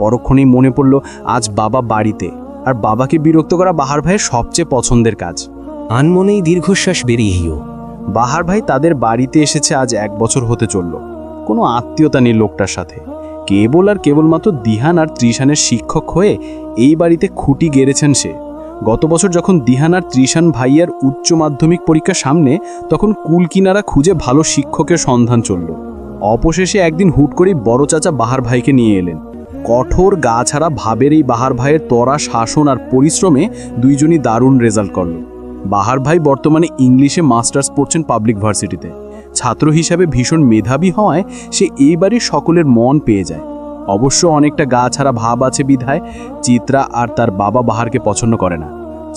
পরক্ষণেই মনে পড়ল আজ বাবা বাড়িতে, আর বাবাকে বিরক্ত করা বাহার ভাইয়ের সবচেয়ে পছন্দের কাজ। আনমনেই দীর্ঘশ্বাস বেরিয়েও বাহার ভাই তাদের বাড়িতে এসেছে আজ 1 বছর হতে চলল। কোনো আত্মীয়তা নেই লোকটার সাথে। কেবল আর কেবলমাত্র দিহান আর ত্রিশানের শিক্ষক হয়ে এই বাড়িতে খুঁটি গেড়েছেন সে। গত বছর যখন দিহান আর ত্রিশান ভাইয়ার উচ্চ মাধ্যমিক পরীক্ষা সামনে, তখন কুল কিনারা খুঁজে ভালো শিক্ষকের সন্ধান চলল। অবশেষে একদিন হুট করেই বড় চাচা বাহার ভাইকে নিয়ে এলেন। কঠোর গা ছাড়া ভাবের এই বাহার ভাইয়ের তরা শাসন আর পরিশ্রমে দুইজনই দারুণ রেজাল্ট করল। বাহার ভাই বর্তমানে ইংলিশে মাস্টার্স পড়ছেন পাবলিক ভার্সিটিতে। ছাত্র হিসাবে ভীষণ মেধাবী হওয়ায় সে এই বাড়ির সকলের মন পেয়ে যায়। অবশ্য অনেকটা গা ছাড়া ভাব আছে বিধায় চিত্রা আর তার বাবা বাহারকে পছন্দ করে না।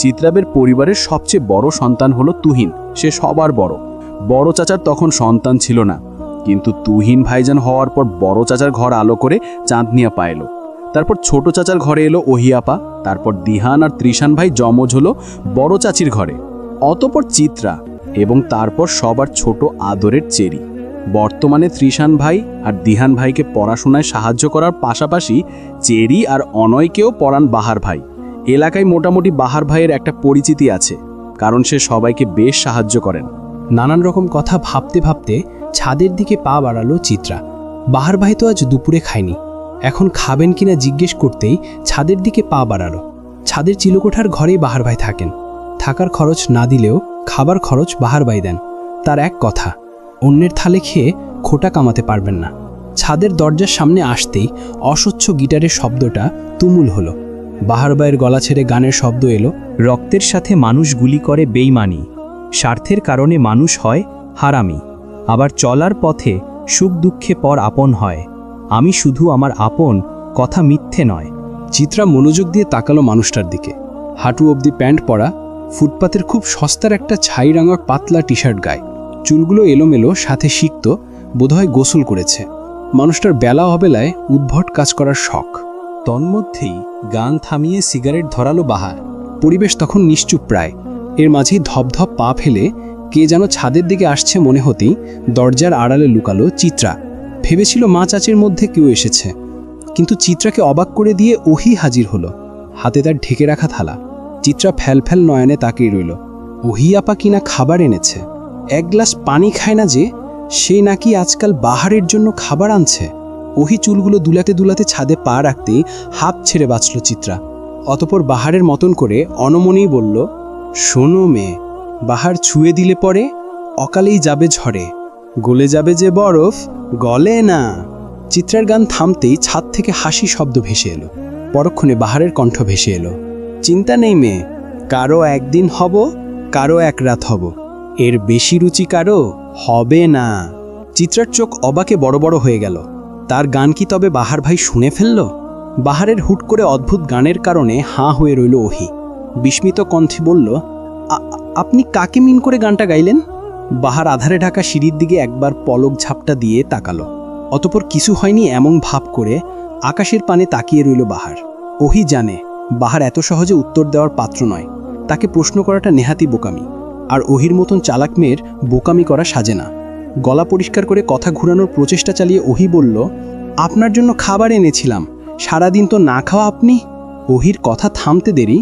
চিত্রাবের পরিবারের সবচেয়ে বড় সন্তান হলো তুহিন, সে সবার বড়। বড় চাচার তখন সন্তান ছিল না, কিন্তু তুহিন ভাইজান হওয়ার পর বড় চাচার ঘর আলো করে চাঁদনিয়াপা এলো। তারপর ছোট চাচার ঘরে এলো ওহিয়াপা, তারপর দিহান আর ত্রিশান ভাই যমজ হলো বড় চাচির ঘরে, অতপর চিত্রা, এবং তারপর সবার ছোট আদরের চেরি। বর্তমানে ত্রিশান ভাই আর দিহান ভাইকে পড়াশোনায় সাহায্য করার পাশাপাশি চেরি আর অনয়কেও পড়ান বাহার ভাই। এলাকায় মোটামুটি বাহার ভাইয়ের একটা পরিচিতি আছে, কারণ সে সবাইকে বেশ সাহায্য করেন। নানান রকম কথা ভাবতে ভাবতে ছাদের দিকে পা বাড়ালো চিত্রা। বাহার ভাই তো আজ দুপুরে খায়নি, এখন খাবেন কিনা জিজ্ঞেস করতেই ছাদের দিকে পা বাড়ালো। ছাদের চিলকোঠার ঘরেই বাহার ভাই থাকেন। থাকার খরচ না দিলেও খাবার খরচ বাহার ভাই দেন। তার এক কথা, অন্যের থালে খেয়ে খোটা কামাতে পারবেন না। ছাদের দরজার সামনে আসতেই অস্বচ্ছ গিটারের শব্দটা তুমুল হলো। বাহার ভাইয়ের গলা ছেড়ে গানের শব্দ এলো। রক্তের সাথে মানুষ গুলি করে বেইমানি, স্বার্থের কারণে মানুষ হয় হারামি, আবার চলার পথে সুখ দুঃখে পর আপন হয়। আমি শুধু আমার আপন, কথা মিথ্যে নয়। চিত্রা মনোযোগ দিয়ে তাকালো মানুষটার দিকে। হাঁটু অবধি প্যান্ট পরা, ফুটপাতের খুব সস্তার একটা ছাই রঙের পাতলা টি শার্ট গায়ে, চুলগুলো এলোমেলো, সাথে সিক্ত, বোধহয় গোসল করেছে। মানুষটার বেলা অবেলায় উদ্ভট কাজ করার শখ। তন্মধ্যেই গান থামিয়ে সিগারেট ধরালো বাহার। পরিবেশ তখন নিশ্চুপ প্রায়। এর মাঝেই ধপধপ পা ফেলে কে যেন ছাদের দিকে আসছে মনে হতেই দরজার আড়ালে লুকালো চিত্রা। ভেবেছিল মা চাচির মধ্যে কেউ এসেছে, কিন্তু চিত্রাকে অবাক করে দিয়ে ওহি হাজির হলো, হাতে তার ঢেকে রাখা থালা। চিত্রা ফ্যালফ্যাল নয়নে তাকিয়ে রইল। ওহি আপা কিনা খাবার এনেছে। 1 গ্লাস পানি খায় না যে, সে নাকি আজকাল বাহারের জন্য খাবার আনছে। ওহি চুলগুলো দুলাতে দুলাতে ছাদে পা রাখতেই হাঁপ ছেড়ে বাঁচল চিত্রা। অতপর বাহারের মতন করে অনমনেই বলল, শোনো মেয়ে, বাহার ছুঁয়ে দিলে পরে অকালেই যাবে ঝড়ে, গলে যাবে যে বরফ গলে না। চিত্রার গান থামতেই ছাদ থেকে হাসি শব্দ ভেসে এলো। পরক্ষণে বাহারের কণ্ঠ ভেসে এলো, চিন্তা নেই মেয়ে, কারো একদিন হব, কারো এক রাত হব, এর বেশি রুচি কারো হবে না। চিত্রার চোখ অবাকে বড় বড় হয়ে গেল। তার গান কি তবে বাহার ভাই শুনে ফেলল? বাহারের হুট করে অদ্ভুত গানের কারণে হাঁ হয়ে রইল ওহি। বিস্মিত কণ্ঠে বলল, আপনি কাকে মিন করে গানটা গাইলেন? বাহার আধারে ঢাকা সিঁড়ির দিকে একবার পলক ঝাপটা দিয়ে তাকালো। অতপর কিছু হয়নি এমন ভাব করে আকাশের পানে তাকিয়ে রইল বাহার। ওহি জানে বাহার এত সহজে উত্তর দেওয়ার পাত্র নয়, তাকে প্রশ্ন করাটা নেহাতি বোকামি, আর ওহির মতন চালাক মেয়ের বোকামি করা সাজে না। গলা পরিষ্কার করে কথা ঘুরানোর প্রচেষ্টা চালিয়ে ওহি বলল, আপনার জন্য খাবার এনেছিলাম, সারাদিন তো না খাওয়া আপনি। ওহির কথা থামতে দেরি,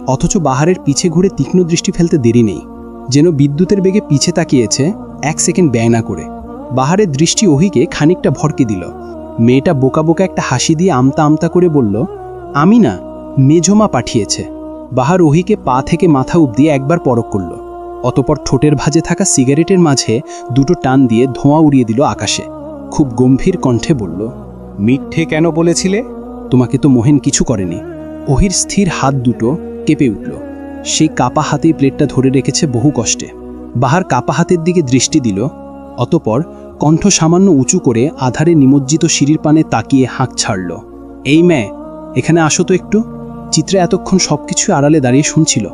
অথচ বাহারের পিছে ঘুরে তীক্ষ্ণ দৃষ্টি ফেলতে দেরি নেই, যেন বিদ্যুতের বেগে পিছে তাকিয়েছে, 1 সেকেন্ড ব্যয় না করে। বাহারের দৃষ্টি ওহিকে খানিকটা ভরকে দিল। মেয়েটা বোকা বোকা একটা হাসি দিয়ে আমতা আমতা করে বলল, আমি না, মেঝোমা পাঠিয়েছে। বাহার ওহিকে পা থেকে মাথা অবধি একবার পরখ করল, অতপর ঠোঁটের ভাঁজে থাকা সিগারেটের মাঝে দুটো টান দিয়ে ধোঁয়া উড়িয়ে দিল আকাশে। খুব গম্ভীর কণ্ঠে বলল, মিথ্যে কেন বলেছিলে? তোমাকে তো মোহেন কিছু করেনি। ওহির স্থির হাত দুটো কেঁপে উঠল। সেই কাপা হাতেই প্লেটটা ধরে রেখেছে বহু কষ্টে। বাহার কাপা হাতের দিকে দৃষ্টি দিল, অতপর কণ্ঠ সামান্য উঁচু করে আধারে নিমজ্জিত সিঁড়ির পানে তাকিয়ে হাঁক ছাড়ল, এই মেয়ে, এখানে আসো তো একটু। চিত্রা এতক্ষণ সবকিছু আড়ালে দাঁড়িয়ে শুনছিল।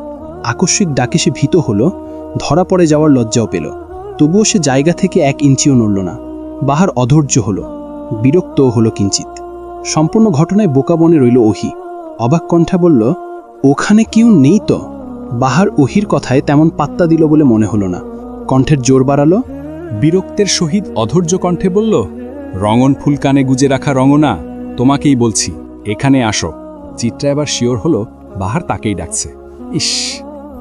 আকস্মিক ডাকে সে ভীত হলো, ধরা পড়ে যাওয়ার লজ্জাও পেল। তবুও সে জায়গা থেকে 1 ইঞ্চিও নড়ল না। বাহার অধৈর্য হলো, বিরক্তও হলো কিঞ্চিত। সম্পূর্ণ ঘটনায় বোকা বনে রইল ওহি। অবাক কণ্ঠে বলল, ওখানে কেউ নেই তো? বাহার ওহির কথায় তেমন পাত্তা দিল বলে মনে হলো না। কণ্ঠের জোর বাড়ালো, বিরক্তের সহিত অধৈর্য কণ্ঠে বলল, রঙন ফুল কানে গুজে রাখা রঙনা, তোমাকেই বলছি, এখানে আসো। চিত্রা এবার শিওর হলো বাহার তাকেই ডাকছে। ইস,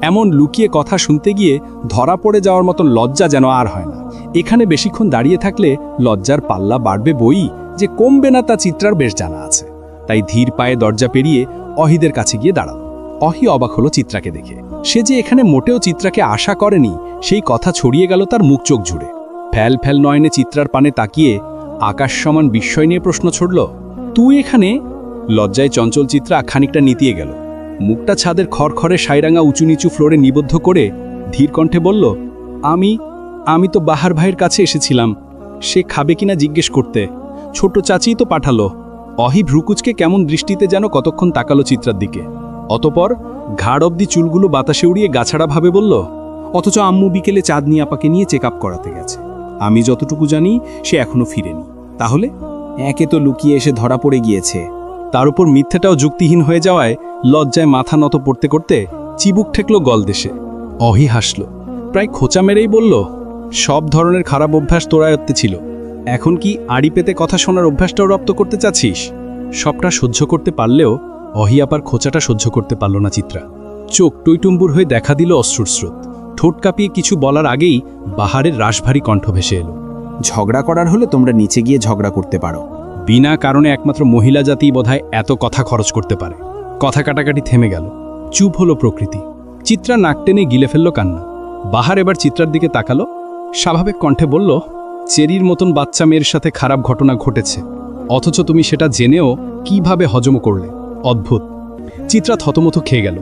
এমন লুকিয়ে কথা শুনতে গিয়ে ধরা পড়ে যাওয়ার মতো লজ্জা যেন আর হয় না। এখানে বেশিক্ষণ দাঁড়িয়ে থাকলে লজ্জার পাল্লা বাড়বে বই, যে কমবে না তা চিত্রার বেশ জানা আছে। তাই ধীর পায়ে দরজা পেরিয়ে অহিদের কাছে গিয়ে দাঁড়ালো। অহি অবাক হলো চিত্রাকে দেখে। সে যে এখানে মোটেও চিত্রাকে আশা করেনি, সেই কথা ছড়িয়ে গেল তার মুখ চোখ জুড়ে। ফ্যাল ফ্যাল নয়নে চিত্রার পানে তাকিয়ে আকাশ সমান বিস্ময় নিয়ে প্রশ্ন ছড়ল, তুই এখানে? লজ্জায় চঞ্চল চিত্রা খানিকটা নিতিয়ে গেল। মুখটা ছাদের খড়খড়ে সাইরাঙা উঁচু নিচু ফ্লোরে নিবদ্ধ করে ধীর কণ্ঠে বলল, আমি তো বাহার ভাইয়ের কাছে এসেছিলাম, সে খাবে কিনা জিজ্ঞেস করতে। ছোট চাচিই তো পাঠালো। অহি ভ্রুকুচকে কেমন দৃষ্টিতে যেন কতক্ষণ তাকালো চিত্রার দিকে। অতপর ঘাড় অব্দি চুলগুলো বাতাসে উড়িয়ে গাছাড়া ভাবে বলল, অথচ আম্মু বিকেলে চাঁদনি আপাকে নিয়ে চেক আপ করাতে গেছে। আমি যতটুকু জানি সে এখনো ফিরেনি। তাহলে একে তো লুকিয়ে এসে ধরা পড়ে গিয়েছে, তার উপর মিথ্যাটাও যুক্তিহীন হয়ে যাওয়ায় লজ্জায় মাথা নত করতে করতে চিবুক ঠেকল গলদেশে। অহি হাসল, প্রায় খোঁচা মেরেই বলল, সব ধরনের খারাপ অভ্যাস তোর আয়ত্তে ছিল, এখন কি আড়ি পেতে কথা শোনার অভ্যাসটাও রপ্ত করতে চাচ্ছিস? সবটা সহ্য করতে পারলেও অহি আপার খোঁচাটা সহ্য করতে পারল না চিত্রা। চোখ টইটুম্বুর হয়ে দেখা দিল অশ্রুর স্রোত। ঠোঁট কাঁপিয়ে কিছু বলার আগেই বাহারের রাশভারী কণ্ঠ ভেসে এলো, ঝগড়া করার হলে তোমরা নিচে গিয়ে ঝগড়া করতে পারো। বিনা কারণে একমাত্র মহিলা জাতিই বোধহয় এত কথা খরচ করতে পারে। কথা কাটাকাটি থেমে গেল। চুপ হলো প্রকৃতি। চিত্রা নাক টেনে গিলে ফেলল কান্না। বাহার এবার চিত্রার দিকে তাকালো, স্বাভাবিক কণ্ঠে বলল, চেরির মতন বাচ্চা মেয়ের সাথে খারাপ ঘটনা ঘটেছে, অথচ তুমি সেটা জেনেও কিভাবে হজম করলে? অদ্ভুত। চিত্রা থতমত খেয়ে গেল।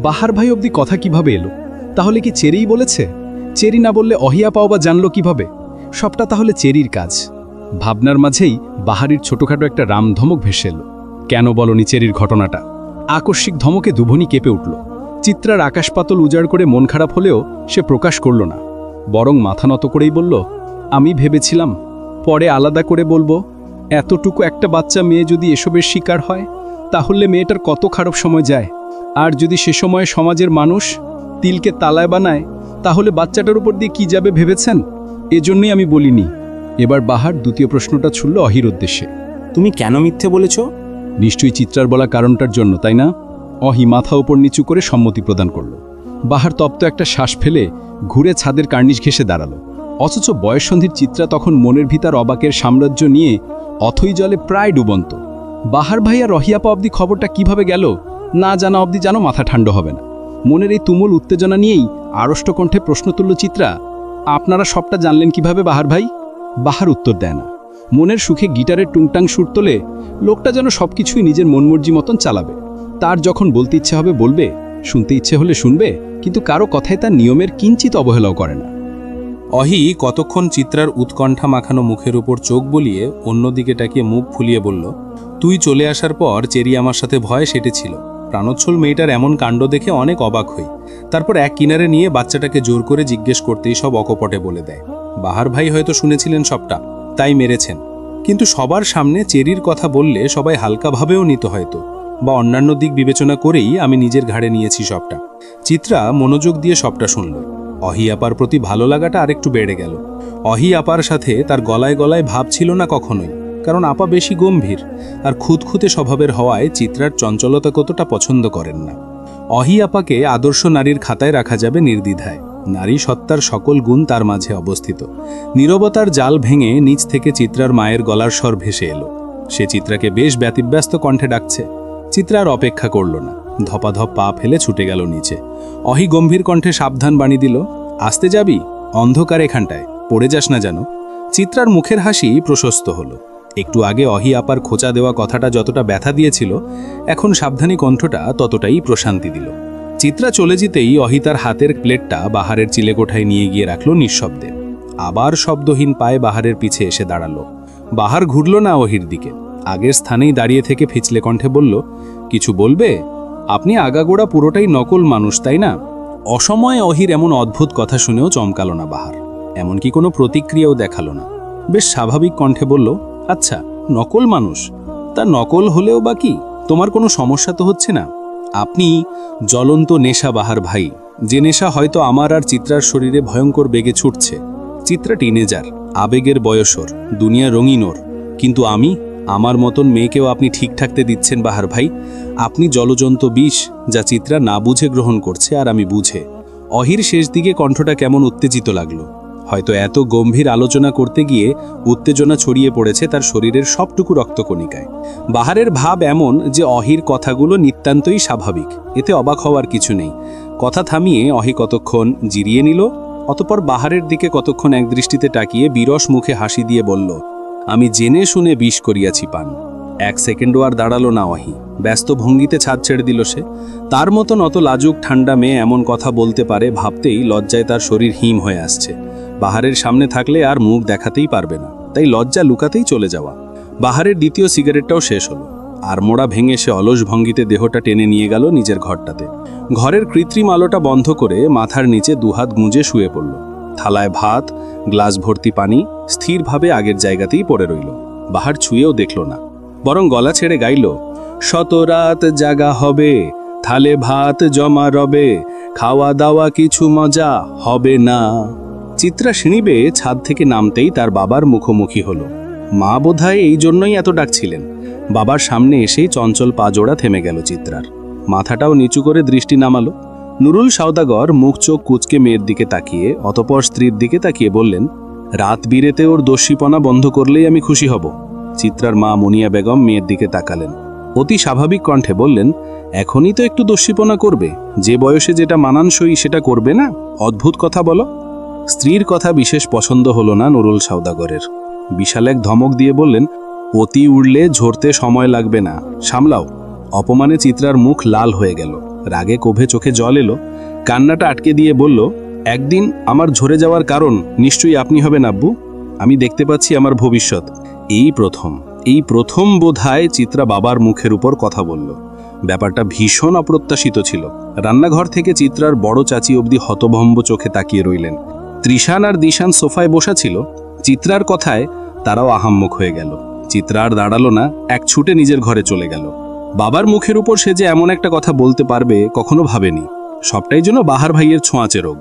বাহার ভাই অবধি কথা কিভাবে এলো? তাহলে কি চেরিই বলেছে? চেরি না বললে অহিয়া পাওয়া জানলো কিভাবে? সবটা তাহলে চেরির কাজ। ভাবনার মাঝেই বাহারির ছোটখাটো একটা রামধমক ভেসে এলো। কেন বলনি চেরির ঘটনাটা? আকস্মিক ধমকে দুভনি কেঁপে উঠল। চিত্রার আকাশপাতল উজাড় করে মন খারাপ হলেও সে প্রকাশ করল না, বরং মাথা নত করেই বলল, আমি ভেবেছিলাম পরে আলাদা করে বলবো। এতটুকু একটা বাচ্চা মেয়ে যদি এসবের শিকার হয়, তাহলে মেয়েটার কত খারাপ সময় যায়। আর যদি সে সময় সমাজের মানুষ তিলকে তালায় বানায়, তাহলে বাচ্চাটার উপর দিয়ে কি যাবে ভেবেছেন? এজন্যই আমি বলিনি। এবার বাহার দ্বিতীয় প্রশ্নটা ছুড়ল অহির উদ্দেশ্যে, তুমি কেন মিথ্যে বলেছ? নিশ্চয়ই চিত্রার বলা কারণটার জন্য, তাই না? অহি মাথা উপর নিচু করে সম্মতি প্রদান করল। বাহার তপ্ত একটা শ্বাস ফেলে ঘুরে ছাদের কার্নিশ ঘেঁষে দাঁড়ালো। অথচ বয়ঃসন্ধির চিত্রা তখন মনের ভিতর অবাকের সাম্রাজ্য নিয়ে অথই জলে প্রায় ডুবন্ত। বাহার ভাইয়া রহিয়াপা অবধি খবরটা কিভাবে গেল না জানা অবধি যেন মাথা ঠান্ডা হবে না। মনের এই তুমুল উত্তেজনা নিয়েই আড়ষ্ট কণ্ঠে প্রশ্ন তুলল চিত্রা, আপনারা সবটা জানলেন কিভাবে বাহার ভাই? বাহার উত্তর দেয় না। মনের সুখে গিটারের টুংটাং সুর তোলে। লোকটা যেন সবকিছুই নিজের মনমর্জি মতন চালাবে। তার যখন বলতে ইচ্ছে হবে বলবে, শুনতে ইচ্ছে হলে শুনবে, কিন্তু কারো কথায় তার নিয়মের কিঞ্চিত অবহেলাও করে না। অহি কতক্ষণ চিত্রার উৎকণ্ঠা মাখানো মুখের উপর চোখ বলিয়ে অন্যদিকে তাকিয়ে মুখ ফুলিয়ে বলল, তুই চলে আসার পর চেরি আমার সাথে ভয়ে সেটেছিল। প্রাণোচ্ছল মেয়েটার এমন কাণ্ড দেখে অনেক অবাক হই। তারপর এক কিনারে নিয়ে বাচ্চাটাকে জোর করে জিজ্ঞেস করতেই সব অকপটে বলে দেয়। বাহার ভাই হয়তো শুনেছিলেন সবটা, তাই মেরেছেন। কিন্তু সবার সামনে চেরির কথা বললে সবাই হালকাভাবেও নিত হয়তো, বা অন্যান্য দিক বিবেচনা করেই আমি নিজের ঘাড়ে নিয়েছি সবটা। চিত্রা মনোযোগ দিয়ে সবটা শুনল। অহি আপার প্রতি ভালো লাগাটা আরেকটু বেড়ে গেল। অহি আপার সাথে তার গলায় গলায় ভাব ছিল না কখনোই, কারণ আপা বেশি গম্ভীর আর খুঁতখুঁতে স্বভাবের হওয়ায় চিত্রার চঞ্চলতা কতটা পছন্দ করেন না। অহি আপাকে আদর্শ নারীর খাতায় রাখা যাবে নির্দ্বিধায়। নারী সত্তার সকল গুণ তার মাঝে অবস্থিত। নীরবতার জাল ভেঙে নিচ থেকে চিত্রার মায়ের গলার স্বর ভেসে এলো। সে চিত্রাকে বেশ ব্যতিব্যস্ত কণ্ঠে ডাকছে। চিত্রা আর অপেক্ষা করল না, ধপাধপ পা ফেলে ছুটে গেল নিচে। অহি গম্ভীর কণ্ঠে সাবধান বাণী দিল, আসতে যাবি, অন্ধকার এখানটায়, পড়ে যাস না যেন। চিত্রার মুখের হাসি প্রশস্ত হলো। একটু আগে অহি আপার খোঁচা দেওয়া কথাটা যতটা ব্যথা দিয়েছিল, এখন সাবধানী কণ্ঠটা ততটাই প্রশান্তি দিল। চিত্রা চলে যেতেই অহি তার হাতের প্লেটটা বাহারের চিলেকোঠায় নিয়ে গিয়ে রাখল নিঃশব্দে। আবার শব্দহীন পায়ে বাহারের পিছে এসে দাঁড়ালো। বাহার ঘুরল না অহির দিকে, আগের স্থানেই দাঁড়িয়ে থেকে ফিচলে কণ্ঠে বলল, কিছু বলবে? আপনি আগাগোড়া পুরোটাই নকল মানুষ, তাই না? অসময়ে অহির এমন অদ্ভুত কথা শুনেও চমকালো না বাহার, এমনকি কোনো প্রতিক্রিয়াও দেখালো না। বেশ স্বাভাবিক কণ্ঠে বলল, আচ্ছা নকল মানুষ, তা নকল হলেও বা কি, তোমার কোনো সমস্যা তো হচ্ছে না? আপনি জ্বলন্ত নেশা বাহার ভাই, যে নেশা হয়তো আমার আর চিত্রার শরীরে ভয়ঙ্কর বেগে ছুটছে। চিত্রা টিনেজার, আবেগের বয়সর, দুনিয়া রঙিনোর, কিন্তু আমি, আমার মতন মেয়েকেও আপনি ঠিক থাকতে দিচ্ছেন বাহার ভাই। আপনি জলজন্ত বিষ, যা চিত্রা না বুঝে গ্রহণ করছে আর আমি বুঝে। অহির শেষ দিকে কণ্ঠটা কেমন উত্তেজিত লাগলো। হয়তো এত গম্ভীর আলোচনা করতে গিয়ে উত্তেজনা ছড়িয়ে পড়েছে তার শরীরের সবটুকু রক্তকণিকায়। বাহারের ভাব এমন যে অহির কথাগুলো নিতান্তই স্বাভাবিক, এতে অবাক হওয়ার কিছু নেই। কথা থামিয়ে অহি কতক্ষণ জিরিয়ে নিল, অতপর বাহারের দিকে কতক্ষণ একদৃষ্টিতে তাকিয়ে বিরস মুখে হাসি দিয়ে বলল, আমি জেনে শুনে বিষ করিয়াছি পান। এক সেকেন্ডও আর দাঁড়ালো না অহি, ব্যস্ত ভঙ্গিতে ছাদ ছেড়ে দিল সে। তার মতন অত লাজুক ঠান্ডা মেয়ে এমন কথা বলতে পারে ভাবতেই লজ্জায় তার শরীর হিম হয়ে আসছে। বাহারের সামনে থাকলে আর মুখ দেখাতেই পারবে না, তাই লজ্জা লুকাতেই চলে যাওয়া। বাহারের দ্বিতীয় সিগারেটটাও শেষ হলো। আর মোড়া ভেঙে সে অলস ভঙ্গিতে দেহটা টেনে নিয়ে গেল নিজের ঘরটাতে। ঘরের কৃত্রিম আলোটা বন্ধ করে মাথার নিচে দুহাত গুঁজে শুয়ে পড়ল। থালায় ভাত, গ্লাস ভর্তি পানি স্থিরভাবে আগের জায়গাতেই পড়ে রইল। বাহার ছুঁয়েও দেখল না, বরং গলা ছেড়ে গাইল, শত রাত জাগা হবে, থালে ভাত জমা রবে, খাওয়া দাওয়া কিছু মজা হবে না। চিত্রা সিঁড়ি বেয়ে ছাদ থেকে নামতেই তার বাবার মুখোমুখি হলো। মা বোধহয় এই জন্যই এত ডাকছিলেন। বাবার সামনে এসেই চঞ্চল পা জোড়া থেমে গেল চিত্রার। মাথাটাও নিচু করে দৃষ্টি নামালো। নুরুল সওদাগর মুখ চোখ কুচকে মেয়ের দিকে তাকিয়ে অতপর স্ত্রীর দিকে তাকিয়ে বললেন, রাত বিরেতে ওর দস্যিপনা বন্ধ করলেই আমি খুশি হব। চিত্রার মা মুনিয়া বেগম মেয়ের দিকে তাকালেন। অতি স্বাভাবিক কণ্ঠে বললেন, এখনই তো একটু দস্যিপনা করবে, যে বয়সে যেটা মানানসই সেটা করবে না? অদ্ভুত কথা বলো। স্ত্রীর কথা বিশেষ পছন্দ হলো না নুরুল সওদাগরের। বিশাল এক ধমক দিয়ে বললেন, অতি উড়লে ঝরতে সময় লাগবে না, সামলাও। অপমানে চিত্রার মুখ লাল হয়ে গেল, রাগে কোভে চোখে জল এলো। কান্নাটা আটকে দিয়ে বলল, একদিন আমার ঝরে যাওয়ার কারণ নিশ্চয়ই আপনি হবেন আব্বু। আমি দেখতে পাচ্ছি আমার ভবিষ্যৎ। এই প্রথম বোধহয় চিত্রা বাবার মুখের উপর কথা বলল। ব্যাপারটা ভীষণ অপ্রত্যাশিত ছিল। রান্নাঘর থেকে চিত্রার বড় চাচি অবধি হতভম্ব চোখে তাকিয়ে রইলেন। ত্রিশান আর দিশান সোফায় বসা ছিল। চিত্রার কথায় তারাও আহাম্মক হয়ে গেল। চিত্রা আর দাঁড়ালো না, এক ছুটে নিজের ঘরে চলে গেল। বাবার মুখের উপর সে যে এমন একটা কথা বলতে পারবে কখনো ভাবেনি। সবটাই যেন বাহার ভাইয়ের ছোঁয়াচে রোগ।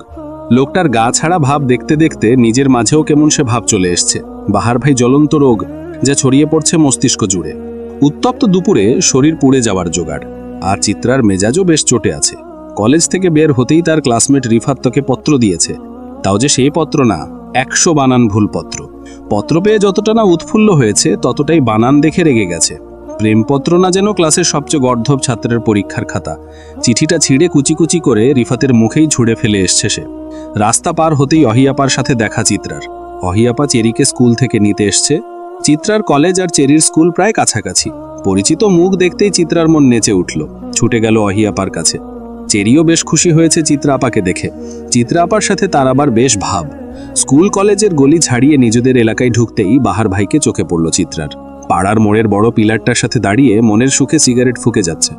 লোকটার গা ছাড়া ভাব দেখতে দেখতে নিজের মাঝেও কেমন সে ভাব চলে এসছে। বাহার ভাই জ্বলন্ত রোগ, যা ছড়িয়ে পড়ছে মস্তিষ্ক জুড়ে। উত্তপ্ত দুপুরে শরীর পুড়ে যাওয়ার জোগাড়। আর চিত্রার মেজাজও বেশ চটে আছে। কলেজ থেকে বের হতেই তার ক্লাসমেট রিফাত তাকে পত্র দিয়েছে। তাও যে সেই পত্র না, 100 বানান ভুল পত্র। পত্র পেয়ে যতটা না উৎফুল্ল হয়েছে, ততটাই বানান দেখে রেগে গেছে। প্রেমপত্র না যেন ক্লাসের সবচেয়ে গর্ধব ছাত্রের পরীক্ষার খাতা। চিঠিটা ছিঁড়ে কুচি কুচি করে রিফাতের মুখেই ছুঁড়ে ফেলে এসছে সে। রাস্তা পার হতেই অহিয়াপার সাথে দেখা চিত্রার। অহিয়াপা চেরিকে স্কুল থেকে নিতে এসছে। চিত্রার কলেজ আর চেরির স্কুল প্রায় কাছাকাছি। পরিচিত মুখ দেখতেই চিত্রার মন নেচে উঠল, ছুটে গেল অহিয়াপার কাছে। চেরিও বেশ খুশি হয়েছে চিত্রা আপাকে দেখে। চিত্রা আপার সাথে তার আবার বেশ ভাব। স্কুল কলেজের গলি ছাড়িয়ে নিজেদের এলাকায় ঢুকতেই বাহার ভাইকে চোখে পড়ল চিত্রার। পাড়ার মোড়ের বড় পিলারটার সাথে দাঁড়িয়ে মনের সুখে সিগারেট ফুঁকে যাচ্ছে।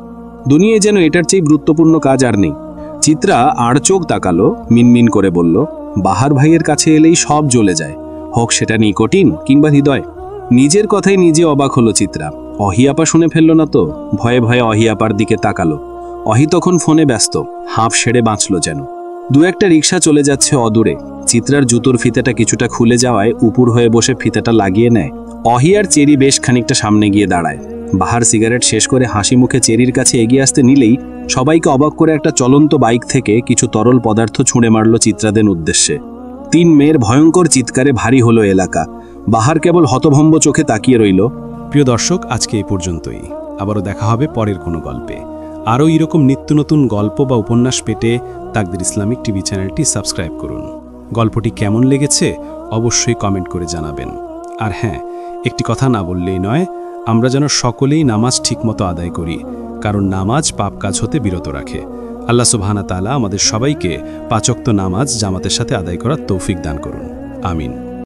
দুনিয়ায় যেন এটার চেয়ে গুরুত্বপূর্ণ কাজ আর নেই। চিত্রা আর চোখ তাকালো, মিনমিন করে বলল, বাহার ভাইয়ের কাছে এলেই সব জ্বলে যায়, হোক সেটা নিকোটিন কিংবা হৃদয়। নিজের কথাই নিজে অবাক হলো চিত্রা। অহিয়াপা শুনে ফেলল না তো? ভয়ে ভয়ে অহিয়াপার দিকে তাকালো। অহি তখন ফোনে ব্যস্ত, হাঁপ সেরে বাঁচল যেন। দু একটা রিক্সা চলে যাচ্ছে অদূরে। চিত্রার জুতোর ফিতাটা কিছুটা খুলে যাওয়ায় উপুর হয়ে বসে ফিতাটা লাগিয়ে নেয়। অহি আর চেরি বেশ খানিকটা সামনে গিয়ে দাঁড়ায়। বাহার সিগারেট শেষ করে হাসি মুখে চেরির কাছে এগিয়ে আসতে নিলেই সবাইকে অবাক করে একটা চলন্ত বাইক থেকে কিছু তরল পদার্থ ছুঁড়ে মারল চিত্রাদের উদ্দেশ্যে। 3 মেয়ের ভয়ঙ্কর চিৎকারে ভারী হলো এলাকা। বাহার কেবল হতভম্ব চোখে তাকিয়ে রইল। প্রিয় দর্শক, আজকে এই পর্যন্তই। আবারও দেখা হবে পরের কোনো গল্পে। আরও এরকম নিত্য নতুন গল্প বা উপন্যাস পেতে তাকদির ইসলামিক টিভি চ্যানেলটি সাবস্ক্রাইব করুন। গল্পটি কেমন লেগেছে অবশ্যই কমেন্ট করে জানাবেন। আর হ্যাঁ, একটি কথা না বললেই নয়, আমরা যেন সকলেই নামাজ ঠিকমতো আদায় করি, কারণ নামাজ পাপ কাজ হতে বিরত রাখে। আল্লাহ সুবহানাহু ওয়া তাআলা আমাদের সবাইকে 5 ওয়াক্ত নামাজ জামাতের সাথে আদায় করার তৌফিক দান করুন। আমিন।